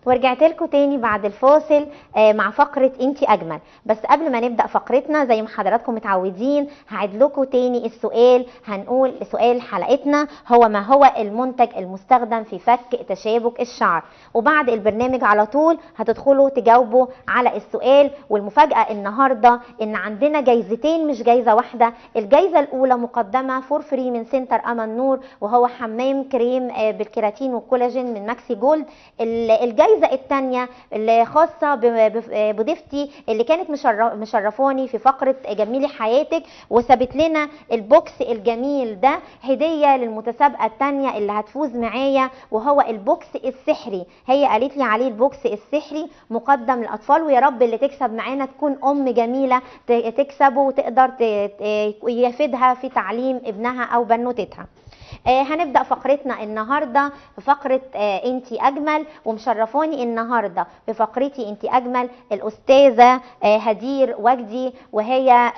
ورجعت لكم تاني بعد الفاصل مع فقرة انتي اجمل. بس قبل ما نبدأ فقرتنا زي ما حضراتكم متعودين هعيد لكم تاني السؤال. هنقول سؤال حلقتنا هو: ما هو المنتج المستخدم في فك تشابك الشعر؟ وبعد البرنامج على طول هتدخلوا تجاوبوا على السؤال. والمفاجأة النهاردة ان عندنا جايزتين مش جايزة واحدة. الجايزة الاولى مقدمة فور فري من سنتر امل نور، وهو حمام كريم بالكيراتين والكولاجين من ماكسي جولد. الجايزه الثانيه اللي خاصه بضيفتي اللي كانت مشرفاني في فقره جميلي حياتك وسابت لنا البوكس الجميل ده هديه للمتسابقه الثانيه اللي هتفوز معايا، وهو البوكس السحري. هي قالت لي عليه البوكس السحري مقدم للاطفال، ويا رب اللي تكسب معانا تكون ام جميله تكسبه وتقدر يفيدها في تعليم ابنها او بنوتتها. هنبدأ فقرتنا النهاردة بفقرة انتي اجمل، ومشرفاني النهاردة بفقرتي انتي اجمل الأستاذة هدير وجدي، وهي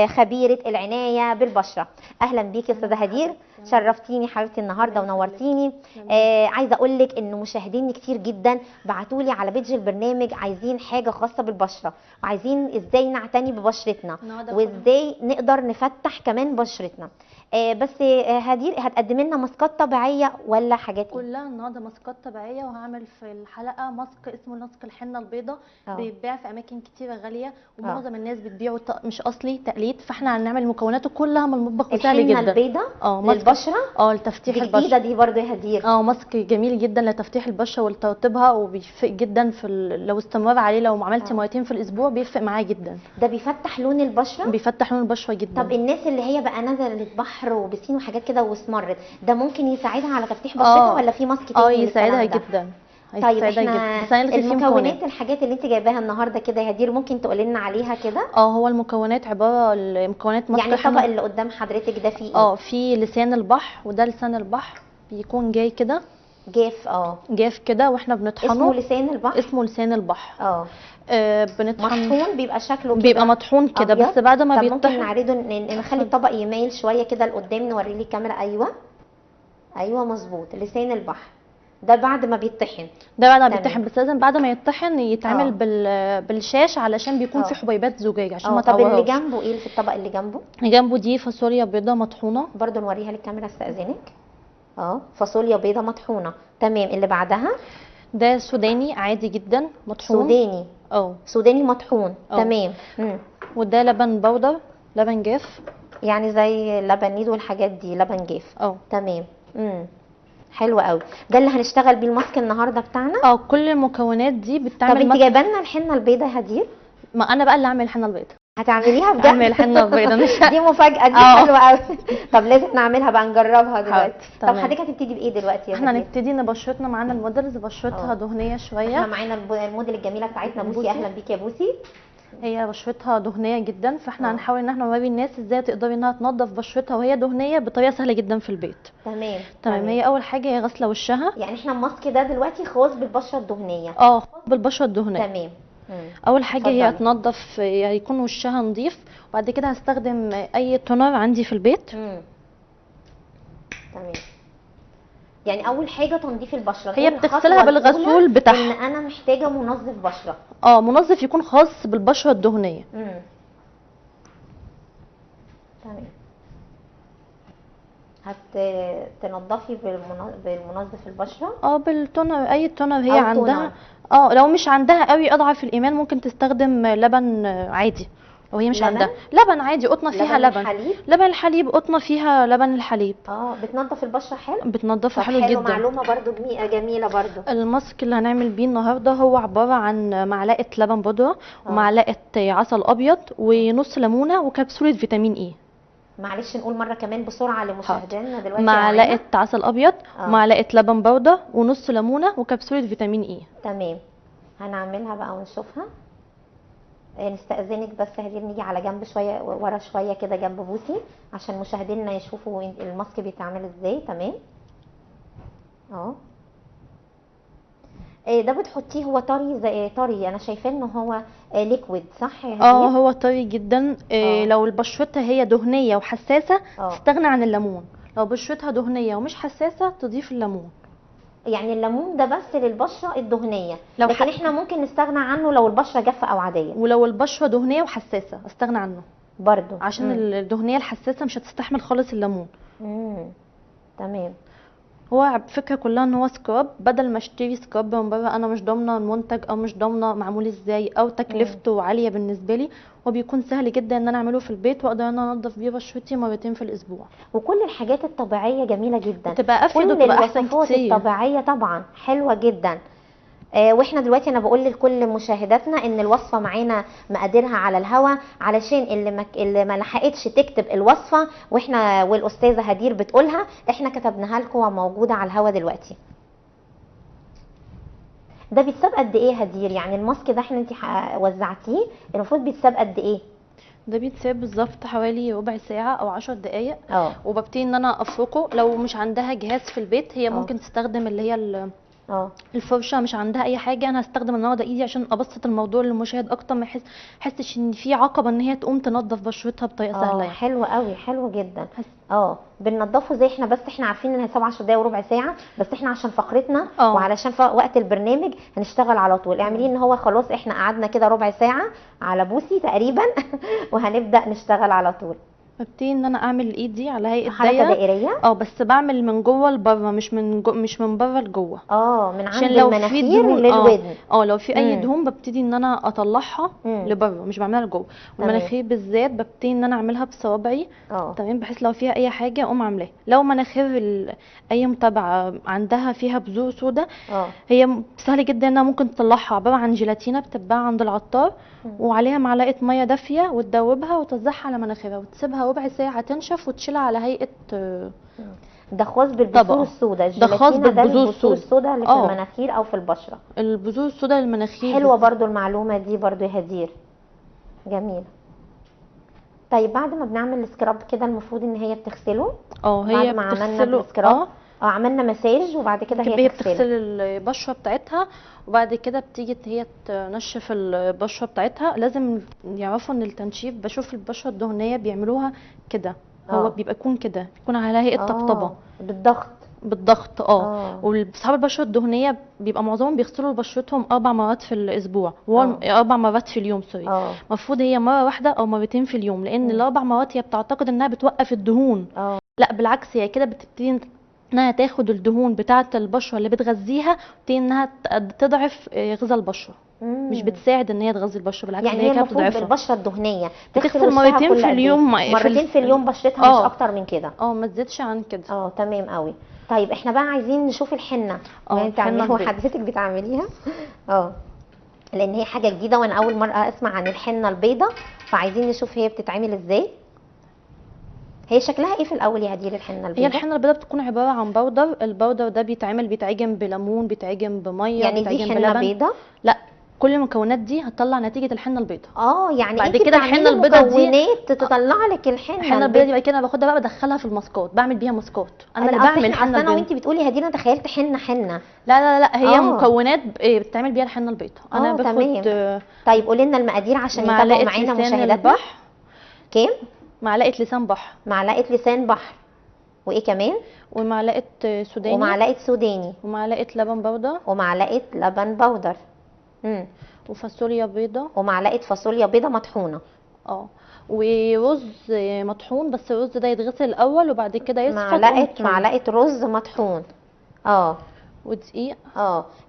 خبيرة العناية بالبشرة. اهلا بيكي استاذة هدير، شرفتيني حبيبتي النهارده ونورتيني. عايزه اقول لك ان مشاهديني كتير جدا بعتولي على بيدج البرنامج عايزين حاجه خاصه بالبشره، وعايزين ازاي نعتني ببشرتنا وازاي نقدر نفتح كمان بشرتنا. بس هدير هتقدمي لنا ماسكات طبيعيه ولا حاجات كلها النهارده ماسكات طبيعيه، وهعمل في الحلقه ماسك اسمه ماسك الحنه البيضاء. بيتباع في اماكن كتيره غاليه، ومعظم الناس بتبيعه مش اصلي تقليد، فاحنا هنعمل مكوناته كلها من المطبخ وسهل جدا. الحنه البيضاء للبشره لتفتيح البشره البشره دي برضو يا هدير. ماسك جميل جدا لتفتيح البشره ولترطيبها، وبيفرق جدا في لو استمر عليه، لو عملتي مرتين في الاسبوع بيفرق معاه جدا. ده بيفتح لون البشره؟ بيفتح لون البشره جدا. طب الناس اللي هي بقى نزلت بحر وبسين وحاجات كده واسمرت، ده ممكن يساعدها على تفتيح بشرتها ولا في ماسك تاني؟ يساعدها جدا. طيب احنا المكونات الحاجات اللي انت جايباها النهارده كده يا هدير ممكن تقولي لنا عليها كده؟ هو المكونات عباره المكونات يعني الطبق اللي قدام حضرتك ده فيه ايه؟ في لسان البحر، وده لسان البحر بيكون جاي كده جاف. جاف كده، واحنا بنطحنه. اسمه لسان البحر؟ اسمه لسان البحر. بنطحن. مطحون بيبقى شكله كده؟ بيبقى مطحون كده بس بعد ما بيطحن. ممكن نعرضه نخلي الطبق يميل شويه كده لقدام نوري لي الكاميرا. ايوه مظبوط. لسان البحر ده بعد ما بيطحن. بس لازم بعد ما يطحن يتعمل بالشاش علشان بيكون في حبيبات زجاج عشان ما طب اللي جنبه ايه؟ في الطبق اللي جنبه؟ اللي جنبه دي فاصوليا بيضه مطحونه، برضو نوريها للكاميرا استاذنك. فاصوليا بيضه مطحونه. تمام. اللي بعدها ده سوداني عادي جدا مطحون. سوداني؟ سوداني مطحون. تمام. وده لبن بودر، لبن جاف، يعني زي لبن نيد والحاجات دي، لبن جاف. تمام. حلو قوي. ده اللي هنشتغل بيه الماسك النهارده بتاعنا. كل المكونات دي بتعمل. طب انت جايبه لنا الحنه البيضاء يا هدير؟ ما انا بقى اللي اعمل الحنه البيضاء. هتعمليها بجد؟ اعمل الحنه البيضاء مش دي مفاجاه دي. حلوه قوي. طب لازم نعملها بقى، نجربها دلوقتي. طب حضرتك هتبتدي بايه دلوقتي يا هدير؟ احنا هنبتدي ان بشرتنا معانا الموديلز بشرتها دهنيه شويه. احنا معانا الموديل الجميله بتاعتنا بوسي. اهلا بيكي يا بوسي. هي بشرتها دهنيه جدا، فاحنا هنحاول ان احنا نوري الناس ازاي تقدري انها تنظف بشرتها وهي دهنيه بطريقه سهله جدا في البيت. تمام. هي اول حاجه هي غسله وشها. يعني احنا الماسك ده دلوقتي خاص بالبشره الدهنيه؟ خاص بالبشره الدهنيه. تمام. اول حاجه هي تنظف، يكون وشها نظيف، وبعد كده هستخدم اي تونر عندي في البيت. تمام. يعني اول حاجه تنظيف البشره. هي بتغسلها بالغسول بتاعها. ان انا محتاجه منظف بشره. منظف يكون خاص بالبشره الدهنيه. تمام. هتنضفي بالمنظف البشره؟ بالتونر، اي تونر هي عندها. لو مش عندها قوي اضعف الايمان ممكن تستخدم لبن عادي. لو هي مش عندها لبن عادي قطنه فيها لبن الحليب؟ لبن الحليب قطنه فيها لبن الحليب. بتنظف البشره حلو؟ بتنظفها حلو جدا. معلومه برضو جميله برضو. الماسك اللي هنعمل بيه النهارده هو عباره عن معلقه لبن بودره ومعلقه عسل ابيض ونص ليمونه وكبسوله فيتامين اي. معلش نقول مره كمان بسرعه لمشاهدينا دلوقتي. معلقه عسل ابيض ومعلقه لبن بودره ونص ليمونه وكبسوله فيتامين اي. تمام. هنعملها بقى ونشوفها. نستأذنك بس هدير نيجي على جنب شويه ورا شويه كده جنب بوسي عشان مشاهدينا يشوفوا الماسك بيتعمل ازاي. تمام. ده بتحطيه هو طري زي طري؟ انا شايفاه ان هو ليكويد صح يا هدير؟ هو طري جدا. لو بشرتها هي دهنيه وحساسه تستغنى عن الليمون، لو بشرتها دهنيه ومش حساسه تضيف الليمون. يعني الليمون ده بس للبشره الدهنيه، لو لكن احنا ممكن نستغنى عنه لو البشره جافه او عاديه. ولو البشره دهنيه وحساسه استغنى عنه برضو عشان الدهنيه الحساسه مش هتستحمل خالص الليمون. تمام. هو الفكره كلها ان هو سكراب، بدل ما اشتري سكراب من بره انا مش ضامنه المنتج او مش ضامنه معمول ازاي او تكلفته عاليه بالنسبه لي، هو بيكون سهل جدا ان انا اعمله في البيت واقدر ان انا انضف بيه بشرتي مرتين في الاسبوع. وكل الحاجات الطبيعيه جميله جدا، بتبقى افيد كل وتبقى احسن الوصفات كتير. الطبيعيه طبعا حلوه جدا. واحنا دلوقتي انا بقول لكل مشاهداتنا ان الوصفه معانا مقاديرها على الهوا، علشان اللي ما لحقتش تكتب الوصفه واحنا والاستاذه هدير بتقولها احنا كتبناها لكم وموجوده على الهوا دلوقتي. ده بيتساب قد ايه هدير؟ يعني الماسك ده انت وزعتيه المفروض بيتساب قد ايه؟ ده بيتساب بالظبط حوالي ربع ساعه او 10 دقائق. اه وببتدي ان انا افركه. لو مش عندها جهاز في البيت هي ممكن تستخدم اللي هي الفرشه. مش عندها اي حاجه انا هستخدم النهارده ايدي عشان ابسط الموضوع للمشاهد اكتر، ما يحسش ان في عقبه ان هي تقوم تنظف بشرتها بطريقه سهله يعني. حلو قوي، حلو جدا. بننضفه زي احنا، بس احنا عارفين انها 10 دقايق وربع ساعه، بس احنا عشان فقرتنا وعلشان وقت البرنامج هنشتغل على طول. اعمليه ان هو خلاص احنا قعدنا كده ربع ساعه على بوسي تقريبا وهنبدا نشتغل على طول. ببتدي ان انا اعمل ايدي على هيئه حركه دائريه. بس بعمل من جوه لبره، مش من بره لجوه. من عند المناخير للودن. لو في اي دهون ببتدي ان انا اطلعها لبره، مش بعملها لجوه. والمناخير بالذات ببتدي ان انا اعملها بصوابعي تمام، بحيث لو فيها اي حاجه اقوم عاملاها. لو مناخير اي متابعه عندها فيها بذور سودا هي سهل جدا انها ممكن تطلعها، عباره عن جيلاتينه بتتباع عند العطار وعليها معلقه ميه دافيه وتدوبها وتوزعها على مناخيرها وتسيبها ربع ساعه تنشف وتشيلها على هيئه ده خاص بالبذور السوداء. ده خاص بالبذور السوداء اللي في المناخير او في البشره. البذور السوداء للمناخير حلوه برضو المعلومه دي برضو يا هدير، جميل. طيب بعد ما بنعمل السكراب كده المفروض ان هي بتغسله. هي بعد ما عملنا السكراب عملنا مساج وبعد كده هي بتغسل البشره بتاعتها، وبعد كده بتيجي هي تنشف البشره بتاعتها. لازم يعرفوا ان التنشيف، بشوف البشره الدهنيه بيعملوها كده، هو بيبقى يكون كده، بيكون على هيئه طبطبه بالضغط. واصحاب البشره الدهنيه بيبقى معظمهم بيغسلوا بشرتهم 4 مرات في الاسبوع، 4 مرات في اليوم سوري. المفروض هي مره واحده او مرتين في اليوم، لان ال4 مرات هي بتعتقد انها بتوقف الدهون. لا بالعكس، هي كده بتبتدي انها تاخد الدهون بتاعه البشره اللي بتغذيها وتبتدي انها تضعف غذاء البشره. مش بتساعد ان هي تغذي البشره، بالعكس يعني هي المفروض بالبشره الدهنيه تغسل مرتين في اليوم. مرتين في اليوم بشرتها مش اكتر من كده. ما تزيدش عن كده. تمام قوي. طيب احنا بقى عايزين نشوف الحنه يعني بتعمليها وحضرتك بتعمليها. لان هي حاجه جديده وانا اول مره اسمع عن الحنه البيضاء، فعايزين نشوف هي بتتعمل ازاي. هي شكلها ايه في الاول يا هدير الحنه البيضاء؟ هي الحنه البيضاء بتكون عباره عن بودر. البودر ده بيتعجن بليمون، بيتعجن بميه، يعني دي حنه بيضاء؟ لا، كل المكونات دي هتطلع نتيجه الحنه البيضاء. يعني بعد كده الحنه البيضاء دي مكونات تطلع لك الحنه البيضاء دي. بعد كده باخدها بقى بدخلها في الماسكات، بعمل بيها ماسكات. انا اللي بعمل الحنه البيضاء. انا وانت بتقولي هدير انا تخيلت حنه. لا هي مكونات بتتعمل بيها الحنه البيضاء. انا باخد. طيب قولي لنا المقادير عشان يتابعوا معانا مشاهداتنا. كام؟ معلقه لسان بحر. معلقه لسان بحر. وايه كمان؟ ومعلقه سوداني. ومعلقه لبن بودر. ومعلقه لبن بودر. وفاصوليا بيضه. ومعلقه فاصوليا بيضه مطحونه. ورز مطحون، بس الرز ده يتغسل الاول وبعد كده يصفى. معلقه رز مطحون. ودقيق.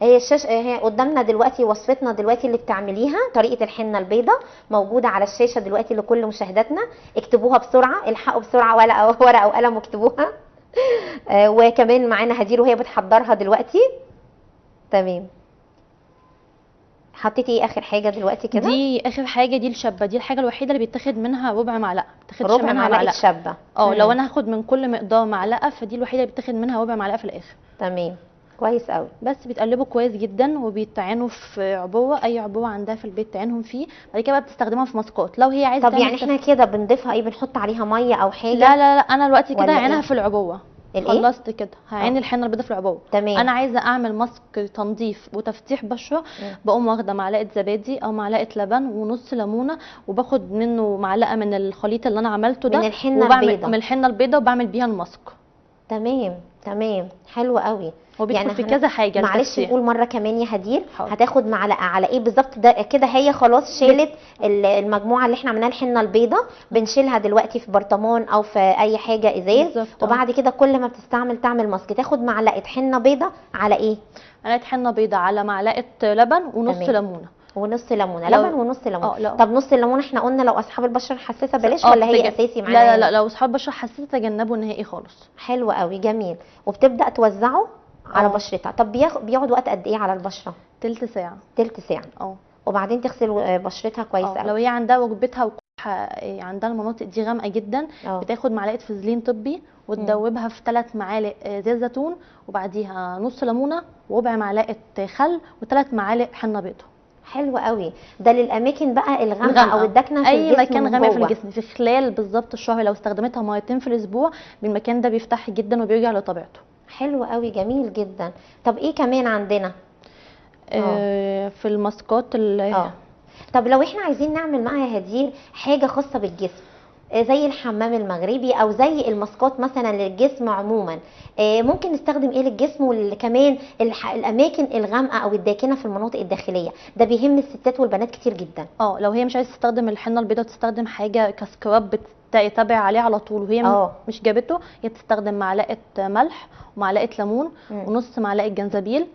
هي هي قدامنا دلوقتي وصفتنا دلوقتي اللي بتعمليها، طريقه الحنه البيضاء موجوده على الشاشه دلوقتي لكل مشاهداتنا. اكتبوها بسرعه، الحقوا بسرعه ورقه وقلم واكتبوها. وكمان معانا هدير وهي بتحضرها دلوقتي. تمام. حطيتي ايه اخر حاجه دلوقتي كده؟ دي اخر حاجه، دي الشبه. دي الحاجه الوحيده اللي بيتاخد منها ربع معلقه، ربع معلقه شبه. لو انا هاخد من كل مقدار معلقه، فدي الوحيده اللي بيتاخد منها ربع معلقه في الاخر. تمام، كويس قوي. بس بيتقلبوا كويس جدا وبيتعانوا في عبوه، اي عبوه عندها في البيت تعينهم فيه. بعد كده بقى بتستخدمها في ماسكات لو هي عايزه. طب يعني احنا كده بنضيفها ايه؟ بنحط عليها ميه او حاجه؟ لا انا دلوقتي كده هعينها في العبوه. خلصت كده، هعين الحنه البيضاء في العبوه. تمام. انا عايزه اعمل ماسك تنظيف وتفتيح بشره، بقوم واخده معلقه زبادي او معلقه لبن ونص ليمونه، وباخد منه معلقه من الخليط اللي انا عملته ده من الحنه البيضاء. من الحنه البيضاء، وبعمل بيها الماسك. تمام، حلو قوي. هو بيدخل في كذا حاجه. معلش نقول مره كمان يا هدير. حاضر. هتاخد معلقه على ايه بالظبط؟ ده كده هي خلاص شالت المجموعه اللي احنا عملناها الحنه البيضاء، بنشيلها دلوقتي في برطمان او في اي حاجه ازاز. وبعد كده كل ما بتستعمل تعمل ماسك تاخد معلقه حنه بيضاء على ايه؟ معلقه حنه بيضاء على معلقه لبن ونص ليمونه. ونص ليمونه، لبن ونص ليمونه. طب نص الليمون احنا قلنا لو اصحاب البشره الحساسه بلاش، ولا هي اساسي معانا؟ لا لا لا، لو اصحاب البشره الحساسه تجنبوا نهائي خالص. حلو قوي جميل. وبتبدا توزعه على بشرتها. طب بيقعد وقت قد ايه على البشره؟ تلت ساعه. تلت ساعه. وبعدين تغسل بشرتها كويس قوي. لو هي عندها ركبتها وكحه، عندها المناطق دي غامقه جدا، بتاخد معلقه فازلين طبي وتدوبها في 3 معالق زيت زيتون، وبعديها نص ليمونه وربع معلقه خل و3 معالق حنه بيضاء. حلو قوي. ده للاماكن بقى الغامقه او الداكنه في اي مكان غامق في الجسم. في خلال بالظبط الشهر لو استخدمتها مرتين في الاسبوع المكان ده بيفتح جدا وبيرجع لطبيعته. حلو قوي جميل جدا. طب ايه كمان عندنا؟ في الماسكات طب لو احنا عايزين نعمل معاها يا هدير حاجه خاصه بالجسم زي الحمام المغربي او زي الماسكات مثلا للجسم عموما، ممكن نستخدم ايه للجسم؟ وكمان الاماكن الغامقه او الداكنه في المناطق الداخليه، ده بيهم الستات والبنات كتير جدا. لو هي مش عايزه تستخدم الحنه البيضاء تستخدم حاجه كسكراب تتابع عليه على طول، وهي مش جابته، هي تستخدم معلقه ملح ومعلقه ليمون ونص معلقه جنزبيل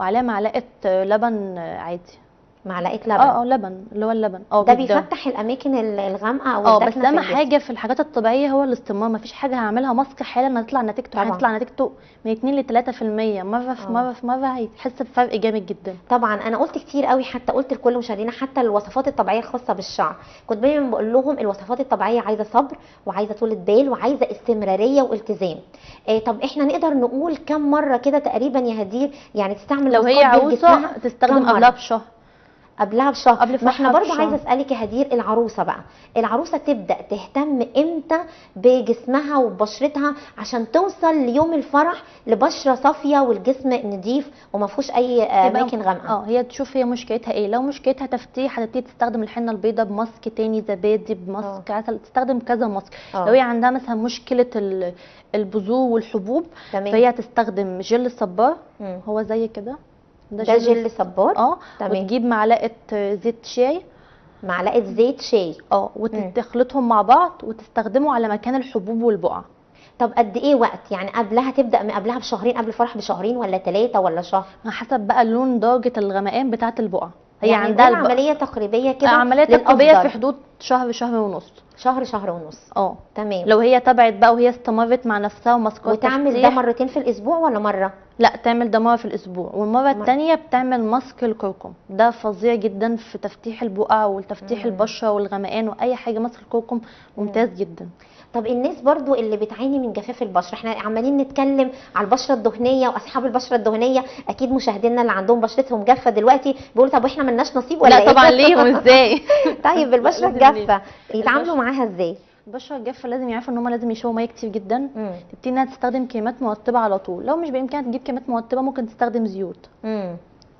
وعليها معلقه لبن عادي. معلقه لبن؟ لبن اللي هو اللبن. ده بيفتح الاماكن الغامقه او الداكنه. بس اهم حاجه في الحاجات الطبيعيه هو الاستمرار. مفيش حاجه هعملها ماسك حالا هتطلع نتيجته، هتطلع نتيجته من 2 ل 3%، مره في مره في مره هيحس بفرق جامد جدا. طبعا انا قلت كتير قوي، حتى قلت لكل مشاهدينا حتى الوصفات الطبيعيه الخاصه بالشعر كنت دايما بقول لهم الوصفات الطبيعيه عايزه صبر وعايزه طولة بال وعايزه استمراريه والتزام. طب احنا نقدر نقول كم مره كده تقريبا يا هدير يعني تستعمل؟ لو هي عروسه تستخدم قبلها بشهر. قبلها بشهر. قبل ما احنا برضه عايزه اسالك يا هدير، العروسه بقى، العروسه تبدا تهتم امتى بجسمها وببشرتها عشان توصل ليوم الفرح لبشره صافيه والجسم نضيف وما فيهوش اي اماكن غامقه؟ هي تشوف هي مشكلتها ايه. لو مشكلتها تفتيح هتبتدي تستخدم الحنه البيضاء بماسك تاني، زبادي بماسك عسل، تستخدم كذا ماسك. لو هي عندها مثلا مشكله البذور والحبوب فهي هتستخدم جل الصبار. هو زي كده ده جل صبار. وتجيب معلقه زيت شاي، معلقه زيت شاي وتخلطهم مع بعض وتستخدمه على مكان الحبوب والبقع. طب قد ايه وقت يعني قبلها؟ تبدا من قبلها بشهرين، قبل الفرح بشهرين ولا 3 ولا شهر؟ على حسب بقى لون درجه الغمقان بتاعه البقع. هي يعني عندها عمليه تقريبيه كده، عمليه تقريبيه في حدود شهر شهر ونص. شهر ونص. تمام. لو هي تبعت بقى وهي استمرت مع نفسها وماسكات وتعمل ده مرتين في الاسبوع ولا مره؟ لا، تعمل ده مره في الاسبوع، والمره الثانيه بتعمل ماسك الكركم. ده فظيع جدا في تفتيح البقع وتفتيح البشره والغمقان واي حاجه. ماسك الكركم ممتاز جدا. طب الناس برضو اللي بتعاني من جفاف البشره، احنا عمالين نتكلم على البشره الدهنيه واصحاب البشره الدهنيه، اكيد مشاهدينا اللي عندهم بشرتهم جافه دلوقتي بيقولوا طب واحنا ملناش نصيب ولا لا طبعا ليهم ازاي؟ طيب البشره الجافه يتعاملوا معاها ازاي؟ البشره الجافه لازم يعرفوا ان هم لازم يشربوا ميه كتير جدا. تبتدي انها تستخدم كريمات مرطبه على طول. لو مش بامكانها تجيب كريمات مرطبه ممكن تستخدم زيوت.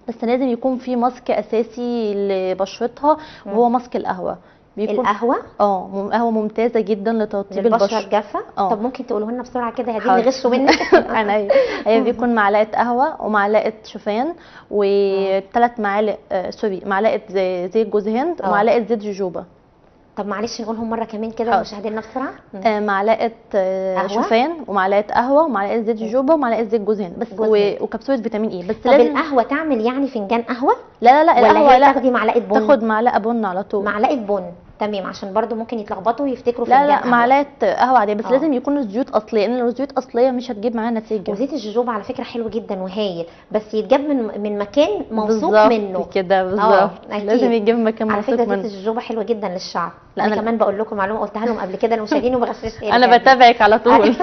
بس لازم يكون في ماسك اساسي لبشرتها وهو ماسك القهوه. القهوه؟ قهوه ممتازه جدا لترطيب البشره الجافه. طب ممكن تقولوه لنا بسرعه كده يا هدير نغشه منك؟ انا هي بيكون معلقه قهوه ومعلقه شوفان و3 معالق معلقه زيت جوز هند ومعلقه زيت جوجوبا. طب معلش نقولهم مره كمان كده لمشاهدينا بسرعه. معلقه شوفان ومعلقه قهوه ومعلقه زيت جوجوبا ومعلقه زيت جوز هند بس وكبسوله فيتامين اي. بس طب القهوه تعمل يعني فنجان قهوه؟ لا القهوه ولا تاخدي معلقه بن؟ تاخد معلقه بن على طول. معلقه بن تمام، عشان برضو ممكن يتلخبطوا ويفتكروا فنجان قهوه. لا معلقه قهوه عاديه بس لازم يكون الزيوت اصليه، لان لو الزيوت اصليه مش هتجيب معانا نتيجه. وزيت الجوجوبا على فكره حلو جدا وهايل، بس يتجاب من مكان موثوق منه كده. بالظبط لازم يتجاب من مكان موثوق منه. على فكره زيت الجوجوبا حلوه جدا للشعر. انا كمان بقول لكم معلومه قلتها لهم قبل كده للمشاهدين وبغششها. انا بتابعك على طول.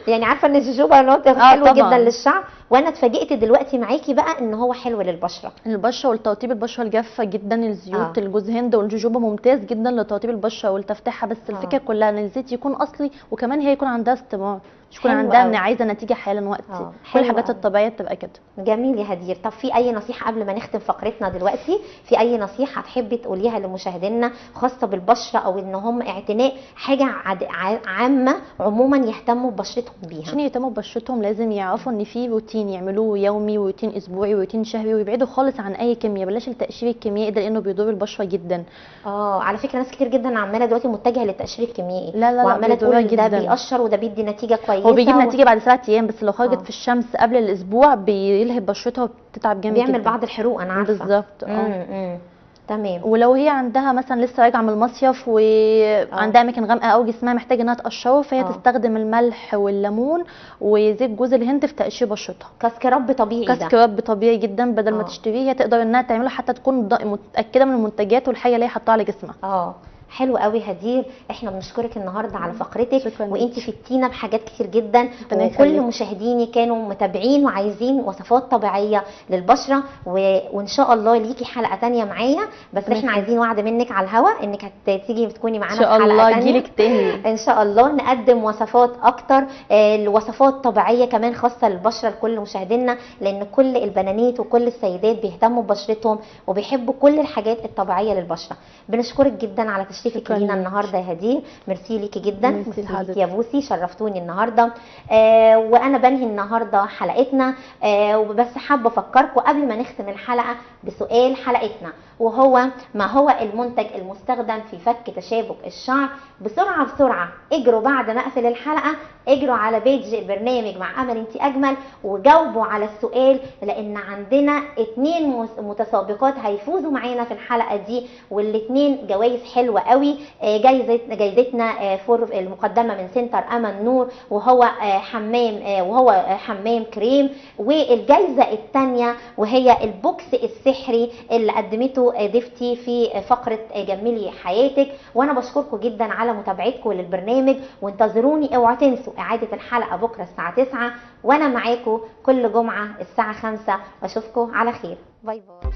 يعني عارفه ان الجوجوبا حلو جدا للشعر، وانا اتفاجئت دلوقتي معاكي بقى ان هو حلو للبشره. البشره ولترطيب البشره الجافه جدا. الزيوت الجوز هند والجوجوبا ممتاز جدا لترطيب البشره ولتفتيحها. بس الفكره كلها ان الزيت يكون اصلي وكمان هي يكون عندها استمرار. مش تكون حلو عندها قوي. ان عايزه نتيجه حالا وقتي. كل حلو الحاجات قوي. الطبيعيه بتبقى كده. جميل يا هدير. طب في اي نصيحه قبل ما نختم فقرتنا دلوقتي؟ في اي نصيحه تحبي تقوليها لمشاهدينا خاصه بالبشره، او ان هم اعتناء حاجه عامه عموما يهتموا ببشرتهم بيها؟ عشان يهتموا ببشرتهم لازم يعرفوا ان في روتين يعملوه يومي، وروتين اسبوعي، وروتين شهري، ويبعدوا خالص عن اي كيمياء. بلاش التقشير الكيميائي ده لانه بيضر البشره جدا. على فكره ناس كتير جدا عماله دلوقتي متجهه للتقشير الكيميائي، لا لا لا، وعماله تقول بيضرها ده جدا. بيقشر وده بيدي نتيجه كويسه. هو بيجيب نتيجه بعد 7 ايام، بس لو خرجت آه. في الشمس قبل الاسبوع بيلهب بشرتها وبتتعب جامد بيعمل جدا. بعض الحروق انا عارفه. بالظبط. تمام. ولو هي عندها مثلا لسه راجعه من المصيف وعندها اماكن غامقه او جسمها محتاج انها تقشره، فهي تستخدم الملح والليمون وزيت جوز الهند في تقشير بشرتها. كسكراب طبيعي ده. كسكراب طبيعي جدا، بدل ما تشتريه هي تقدر انها تعمله حتى تكون متاكده من المنتجات والحاجه اللي هي حاطاها على جسمها. حلو قوي هدير، احنا بنشكرك النهارده على فقرتك، وانتي فدتينا بحاجات كتير جدا، وكل مشاهديني كانوا متابعين وعايزين وصفات طبيعيه للبشره، وان شاء الله ليكي حلقه ثانيه معايا، بس احنا عايزين وعد منك على الهوا انك هتيجي تكوني معانا في حلقه ثانيه. ان شاء الله اجيلك تاني ان شاء الله، نقدم وصفات اكتر، وصفات طبيعيه كمان خاصه للبشره لكل مشاهدينا، لان كل البنانيت وكل السيدات بيهتموا ببشرتهم وبيحبوا كل الحاجات الطبيعيه للبشره. بنشكرك جدا على تشريفك لينا النهارده يا هدير، ميرسي ليكي جدا. ميرسي ليكي يا بوسي، شرفتوني النهارده. وانا بنهي النهارده حلقتنا، وبس حابه افكركم قبل ما نختم الحلقه بسؤال حلقتنا، وهو ما هو المنتج المستخدم في فك تشابك الشعر؟ بسرعه اجروا بعد ما اقفل الحلقه، اجروا على بيج البرنامج مع امل انتي اجمل وجاوبوا على السؤال، لان عندنا 2 متسابقات هيفوزوا معانا في الحلقه دي، والاثنين جوائز حلوه قوي. جايزتنا المقدمه من سنتر امل نور، وهو حمام كريم، والجايزه الثانيه وهي البوكس السحري اللي قدمته ضيفتي في فقره جملي حياتك. وانا بشكركم جدا على متابعتكم للبرنامج، وانتظروني، اوعوا تنسوا اعاده الحلقه بكره الساعه 9، وانا معاكم كل جمعه الساعه 5، واشوفكم على خير. باي باي.